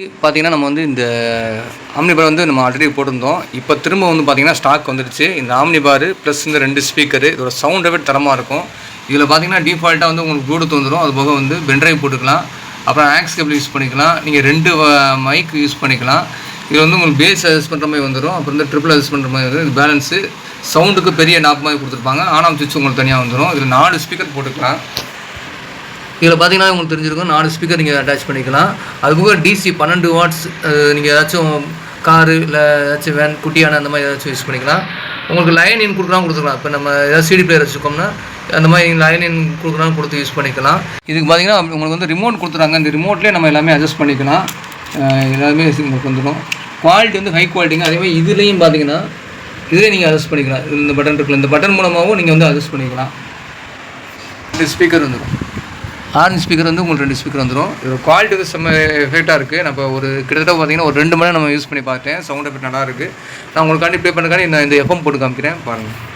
பார்த்தீங்கன்னா நம்ம வந்து இந்த ஆம்னி பார் வந்து நம்ம ஆல்ரெடி போட்டிருந்தோம். இப்போ திரும்ப வந்து பார்த்தீங்கன்னா ஸ்டாக் வந்துடுச்சு. இந்த ஆம்னி பார் ப்ளஸ் இந்த 2 ஸ்பீக்கரு இதோட சவுண்டவே தரமாக இருக்கும். இதில் பார்த்தீங்கன்னா டிஃபால்ட்டாக வந்து உங்களுக்கு ப்ளூடூத் வந்துடும். அது போக வந்து பென்ட்ரைவ் போட்டுக்கலாம். அப்புறம் ஆக்ஸ் கேபிள் யூஸ் பண்ணிக்கலாம். நீங்கள் 2 மைக் யூஸ் பண்ணிக்கலாம். இது வந்து உங்களுக்கு பேஸ் அட்ஜஸ்ட் பண்ணுற மாதிரி வந்துடும். அப்புறம் வந்து ட்ரிபிள் அட்ஜஸ்ட் பண்ணுற மாதிரி வந்துடும். இது பேலன்ஸு சவுண்டுக்கு பெரிய நாப் மாதிரி கொடுத்துருப்பாங்க. ஆன் ஆஃப் சுவிட்ச் உங்களுக்கு தனியாக வந்துடும். இதில் 4 ஸ்பீக்கர் போட்டுக்கலாம். இதில் பார்த்தீங்கன்னா உங்களுக்கு தெரிஞ்சிருக்கும் 4 ஸ்பீக்கர் நீங்கள் அட்டாச் பண்ணிக்கலாம். அதுபோக டிசி 12 வாட்ஸ் நீங்கள் ஏதாச்சும் காரு இல்லை ஏதாச்சும் வேன் குட்டியான அந்த மாதிரி ஏதாச்சும் யூஸ் பண்ணிக்கலாம். உங்களுக்கு லைன் இன் கொடுத்துக்கலாம். இப்போ நம்ம ஏதாவது சிடி பிளேயர் வச்சுருக்கோம்னா அந்த மாதிரி லைன் இன் கொடுத்து யூஸ் பண்ணிக்கலாம். இதுக்கு பார்த்தீங்கன்னா உங்களுக்கு வந்து ரிமோட் கொடுத்துறாங்க. இந்த ரிமோட்லேயே நம்ம எல்லாமே அட்ஜஸ்ட் பண்ணிக்கலாம். எல்லாமே உங்களுக்கு வந்துடும். குவாலிட்டி வந்து ஹை குவாலிட்டிங்க. அதேமாதிரி இதுலேயும் பார்த்தீங்கன்னா இதிலே நீங்கள் அட்ஜஸ்ட் பண்ணிக்கலாம். இந்த பட்டன் இருக்குல்ல, இந்த பட்டன் மூலமாகவும் நீங்கள் வந்து அட்ஜஸ்ட் பண்ணிக்கலாம். 2 ஸ்பீக்கர் வந்துடும். ஆரஞ்சு ஸ்பீக்கர் வந்து உங்களுக்கு 2 ஸ்பீக்கர் வந்துடும். இதோட குவாலிட்டி வந்து செம்ம எஃபெக்டாக இருக்குது. நம்ம ஒரு கிட்டத்தட்ட பார்த்தீங்கன்னா ஒரு 2 மணி நேரம் நம்ம யூஸ் பண்ணி பார்த்தேன். சவுண்ட் எஃபெக்ட் நல்லா இருக்குது. நான் உங்களுக்காண்டி ப்ளே பண்ணுறக்காண்டி இந்த எஃப்எம் போட்டு காமிக்கிறேன் பாருங்கள்.